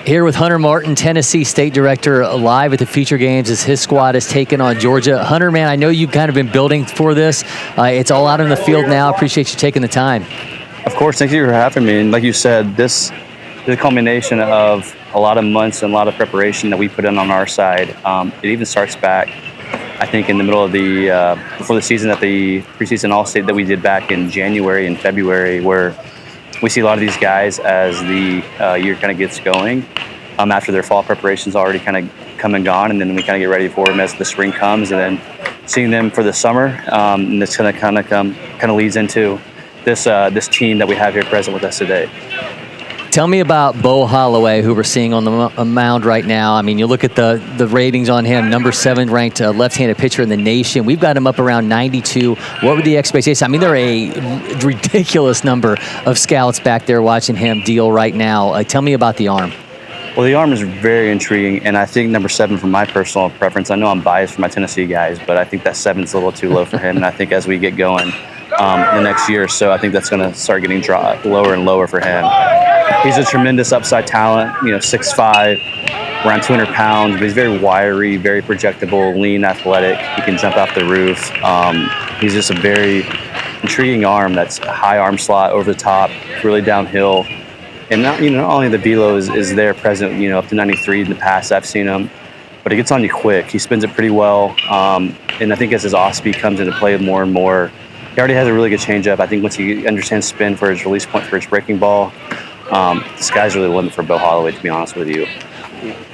Here with Hunter Martin, Tennessee State Director, live at the Feature Games as his squad has taken on Georgia. Hunter, man, I know you've kind of been building for this. It's all out in the field now. Appreciate you taking the time. Of course, thank you for having me. And like you said, this is a culmination of a lot of months and a lot of preparation that we put in on our side. It even starts back, I think, in the middle of before the season at the preseason All-State that we did back in January and February, where we see a lot of these guys as the year kind of gets going, after their fall preparations already kind of come and gone, and then we kind of get ready for them as the spring comes, and then seeing them for the summer, and this kind of leads into this team that we have here present with us today. Tell me about Bo Holloway, who we're seeing on the mound right now. I mean, you look at the ratings on him, number 7 ranked left-handed pitcher in the nation. We've got him up around 92. What were the expectations? I mean, there are a ridiculous number of scouts back there watching him deal right now. Tell me about the arm. Well, the arm is very intriguing, and I think number 7, from my personal preference, I know I'm biased for my Tennessee guys, but I think that 7's a little too low for him, and I think as we get going the next year or so, I think that's going to start getting lower and lower for him. He's a tremendous upside talent, 6'5", around 200 pounds, but he's very wiry, very projectable, lean, athletic. He can jump off the roof. He's just a very intriguing arm that's a high arm slot over the top, really downhill. And not only the velo is there present, up to 93 in the past I've seen him, but he gets on you quick. He spins it pretty well. And I think as his off speed comes into play more and more, he already has a really good changeup. I think once he understands spin for his release point for his breaking ball, the sky's really the limit for Bo Holloway, to be honest with you.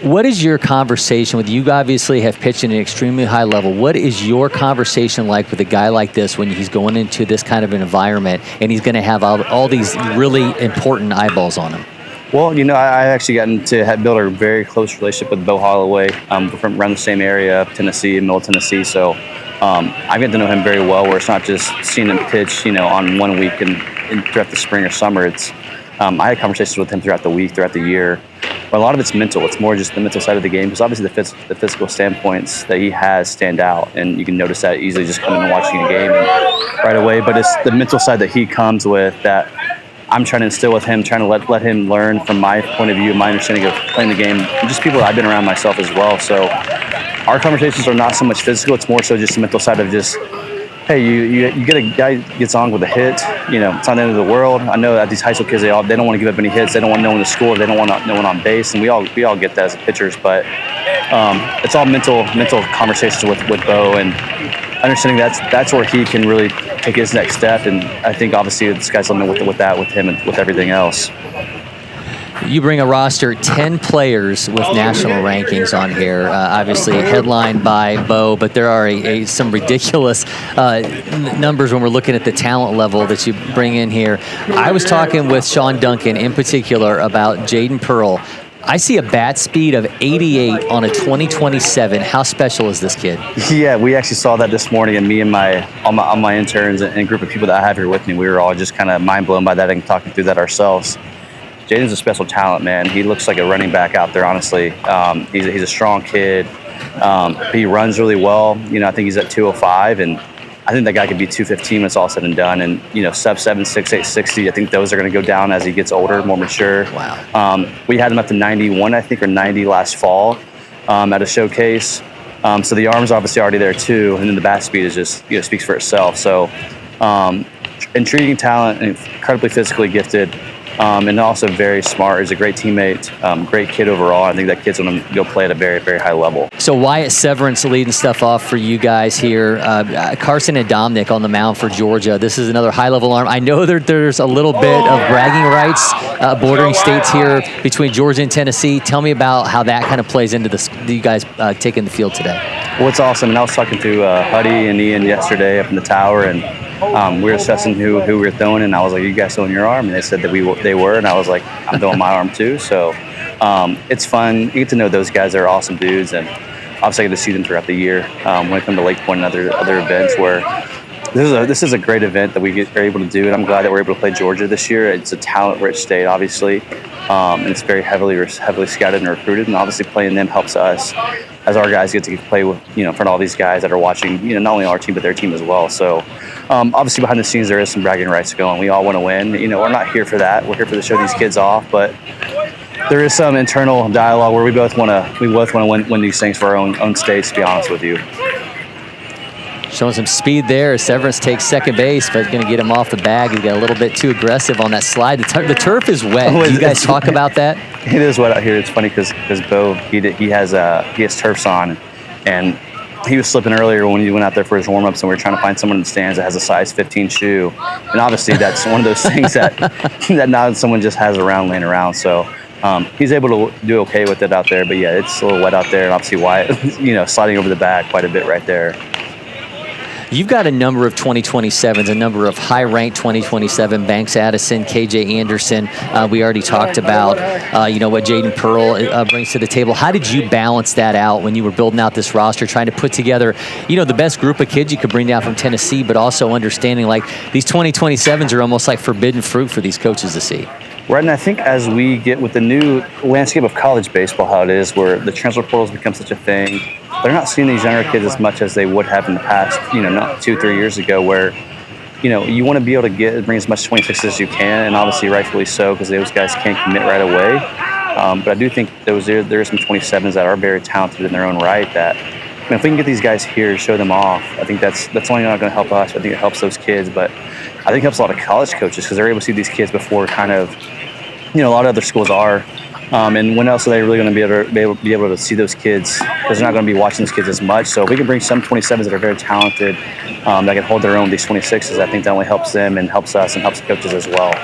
What is your conversation with, you obviously have pitched at an extremely high level. What is your conversation like with a guy like this when he's going into this kind of an environment and he's going to have all these really important eyeballs on him? Well, I actually gotten to build a very close relationship with Bo Holloway. We're from around the same area of Tennessee, Middle Tennessee, so I get to know him very well, where it's not just seeing him pitch, on 1 week and throughout the spring or summer. It's I had conversations with him throughout the week, throughout the year. But a lot of it's mental. It's more just the mental side of the game, because obviously the physical standpoints that he has stand out, and you can notice that easily just coming and watching a game right away. But it's the mental side that he comes with that I'm trying to instill with him, trying to let him learn from my point of view, my understanding of playing the game, and just people that I've been around myself as well. So our conversations are not so much physical. It's more so just the mental side of just, hey, you get a guy gets on with a hit, it's not the end of the world. I know that these high school kids, they don't want to give up any hits. They don't want no one to score. They don't want no one on base, and we all get that as pitchers. But it's all mental conversations with Bo, and understanding that's where he can really take his next step. And I think obviously the sky's the limit with that, with him, and with everything else. You bring a roster, 10 players with national rankings on here, obviously headlined by Bo, but there are some ridiculous numbers when we're looking at the talent level that you bring in here. I was talking with Sean Duncan in particular about Jaden Pearl. I see a bat speed of 88 on a 2027. How special is this kid? Yeah, we actually saw that this morning, and me and all my interns and a group of people that I have here with me, we were all just kind of mind blown by that and talking through that ourselves. Jaden's a special talent, man. He looks like a running back out there, honestly. He's a strong kid. He runs really well. I think he's at 205, and I think that guy could be 215 when it's all said and done. And, sub 7, 6'8", 60, I think those are going to go down as he gets older, more mature. Wow. We had him up to 91, I think, or 90 last fall at a showcase. So the arm's obviously already there, too. And then the bat speed is just, speaks for itself. So intriguing talent, and incredibly physically gifted. And also very smart. He's a great teammate, great kid overall. I think that kid's going to go play at a very, very high level. So Wyatt Severance leading stuff off for you guys here. Carson and Dominic on the mound for Georgia. This is another high-level arm. I know there's a little bit of bragging rights bordering states here between Georgia and Tennessee. Tell me about how that kind of plays into you guys taking the field today. Well, it's awesome. And I was talking to Huddy and Ian yesterday up in the tower, and we were assessing who we were throwing, and I was like, "You guys throwing your arm?" And they said that they were, and I was like, "I'm throwing my arm too." So it's fun. You get to know those guys. They're awesome dudes, and obviously I get to see them throughout the year when I come to LakePoint and other events. Where this is a great event that are able to do, and I'm glad that we're able to play Georgia this year. It's a talent-rich state, obviously, and it's very heavily scouted and recruited, and obviously playing them helps us as our guys get to play with, in front of all these guys that are watching, not only our team but their team as well. So obviously behind the scenes there is some bragging rights going. We all want to win. We're not here for that. We're here to show these kids off, but there is some internal dialogue where we both want to win these things for our own states. To be honest with you. Showing some speed there. Severance takes second base, but going to get him off the bag. He got a little bit too aggressive on that slide. The turf is wet. Do you guys talk about that? It is wet out here. It's funny because Bo he has turfs on, and he was slipping earlier when he went out there for his warm-ups, and we were trying to find someone in the stands that has a size 15 shoe. And obviously that's one of those things that not someone just has around laying around. So he's able to do okay with it out there. But yeah, it's a little wet out there, and obviously Wyatt, sliding over the bag quite a bit right there. You've got a number of 2027s, a number of high-ranked 2027, Banks Addison, KJ Anderson. We already talked about, what Jaden Pearl brings to the table. How did you balance that out when you were building out this roster, trying to put together, the best group of kids you could bring down from Tennessee, but also understanding like these 2027s are almost like forbidden fruit for these coaches to see? Right, and I think as we get with the new landscape of college baseball, how it is, where the transfer portal has become such a thing, they're not seeing these younger kids as much as they would have in the past, not 2-3 years ago, where, you want to be able to bring as much 26s as you can, and obviously rightfully so, because those guys can't commit right away. But I do think there are some 27s that are very talented in their own right that, if we can get these guys here, show them off, I think that's only not going to help us. I think it helps those kids, but I think it helps a lot of college coaches because they're able to see these kids before kind of, a lot of other schools are. And when else are they really going to be able to see those kids? Because they're not going to be watching those kids as much. So if we can bring some 27s that are very talented, that can hold their own, these 26s, I think that only helps them and helps us and helps coaches as well.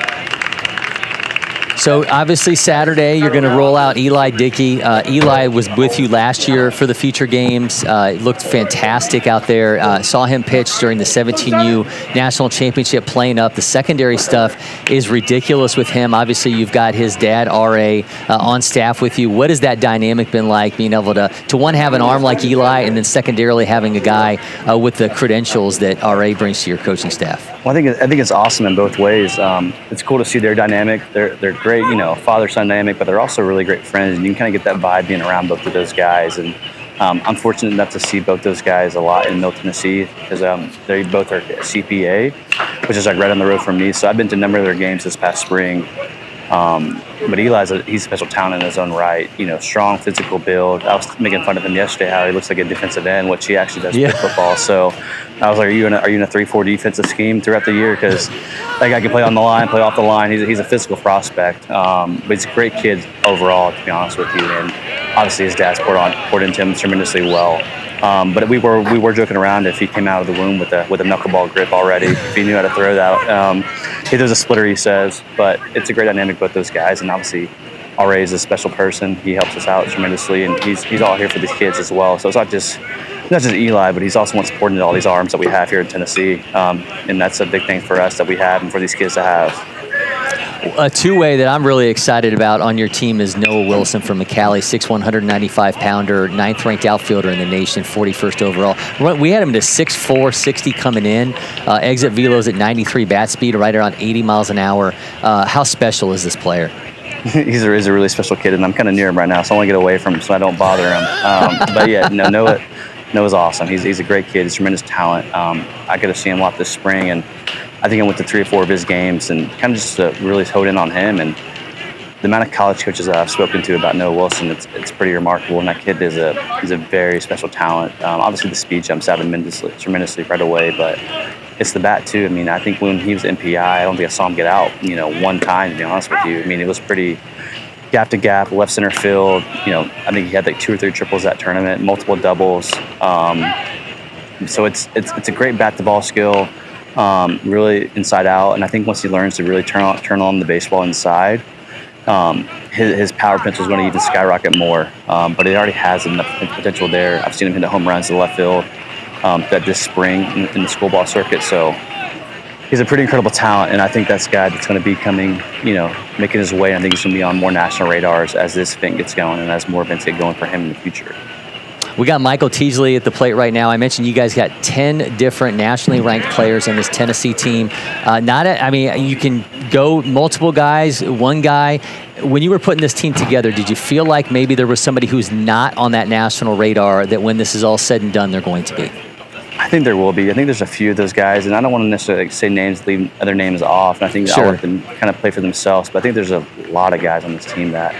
So obviously Saturday you're going to roll out Eli Dickey. Eli was with you last year for the feature games. Looked fantastic out there. Saw him pitch during the 17U National Championship playing up. The secondary stuff is ridiculous with him. Obviously you've got his dad, R.A., on staff with you. What has that dynamic been like, being able to one, have an arm like Eli, and then secondarily having a guy with the credentials that R.A. brings to your coaching staff? Well, I think it's awesome in both ways. It's cool to see their dynamic. They're great, father-son dynamic, but they're also really great friends, and you can kind of get that vibe being around both of those guys. And I'm fortunate enough to see both those guys a lot in Middle Tennessee because they both are CPA, which is like right on the road from me. So I've been to a number of their games this past spring. But he's a special talent in his own right. Strong physical build. I was making fun of him yesterday how he looks like a defensive end, which he actually does play football. So I was like, are you in a 3-4 defensive scheme throughout the year? Because that guy can play on the line, play off the line. He's a physical prospect. But he's a great kid overall, to be honest with you. And obviously his dad's poured into him tremendously well. But we were joking around if he came out of the womb with a knuckleball grip already, if he knew how to throw that. He does a splitter, he says, but it's a great dynamic with those guys. And obviously, R.A. is a special person. He helps us out tremendously, and he's all here for these kids as well. So it's not just Eli, but he's also what's important to all these arms that we have here in Tennessee. And that's a big thing for us that we have and for these kids to have. A two-way that I'm really excited about on your team is Noah Wilson from McCallie, 6'1", 195-pounder, 9th-ranked outfielder in the nation, 41st overall. We had him to 6'4", 60 coming in. Exit velos at 93 bat speed, right around 80 miles an hour. How special is this player? He's a really special kid, and I'm kind of near him right now, so I want to get away from him so I don't bother him. But yeah, Noah's awesome. He's a great kid. He's tremendous talent. I got to see him a lot this spring, and I think I went to 3 or 4 of his games and kind of just really honed in on him. And the amount of college coaches that I've spoken to about Noah Wilson, it's pretty remarkable. And that kid is a very special talent. Obviously, the speed jumps out tremendously right away, but it's the bat too. I mean, I think when he was MPI, I don't think I saw him get out, one time, to be honest with you. I mean, it was pretty gap to gap, left center field. I think he had like 2 or 3 triples that tournament, multiple doubles. So it's a great bat to ball skill. Really inside out, and I think once he learns to really turn on the baseball inside, his power potential is going to even skyrocket more. But he already has enough potential there. I've seen him hit home runs to the left field this spring in the school ball circuit. So he's a pretty incredible talent, and I think that's a guy that's going to be coming, making his way. I think he's going to be on more national radars as this event gets going and as more events get going for him in the future. We got Michael Teasley at the plate right now. I mentioned you guys got 10 different nationally ranked players in this Tennessee team. You can go multiple guys, one guy. When you were putting this team together, did you feel like maybe there was somebody who's not on that national radar that when this is all said and done, they're going to be? I think there will be. I think there's a few of those guys, and I don't want to necessarily say names, leave other names off. And I think I'll let them kind of play for themselves. But I think there's a lot of guys on this team that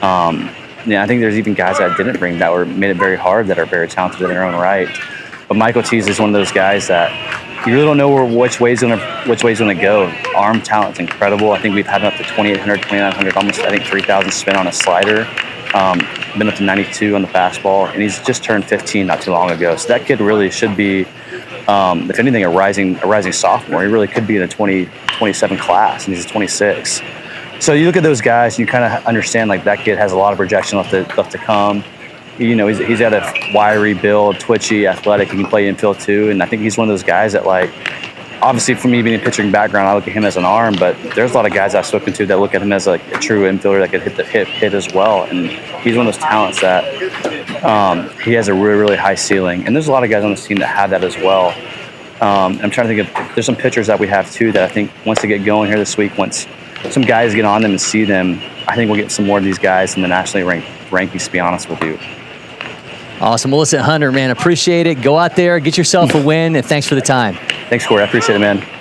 Yeah, I think there's even guys that I didn't bring that made it very hard that are very talented in their own right. But Michael Tease is one of those guys that you really don't know which way he's gonna go. Arm talent's incredible. I think we've had him up to 2,800, 2,900, almost I think 3,000 spin on a slider. Been up to 92 on the fastball, and he's just turned 15 not too long ago. So that kid really should be, if anything, a rising sophomore. He really could be in a 2027 class, and he's 26. So you look at those guys, and you kind of understand like that kid has a lot of projection left to come. You know, he's got a wiry build, twitchy, athletic. He can play infield too, and I think he's one of those guys that, like, obviously for me being a pitching background, I look at him as an arm, but there's a lot of guys I've spoken to that look at him as like a true infielder that could hit the hit as well. And he's one of those talents that he has a really, really high ceiling. And there's a lot of guys on this team that have that as well. I'm trying to think of, there's some pitchers that we have too that I think once they get going here this week, once some guys get on them and see them, I think we'll get some more of these guys in the nationally ranked rankings, to be honest with you. Awesome. Well, listen, Hunter, man, appreciate it. Go out there, get yourself a win, and thanks for the time. Thanks, Cory. I appreciate it, man.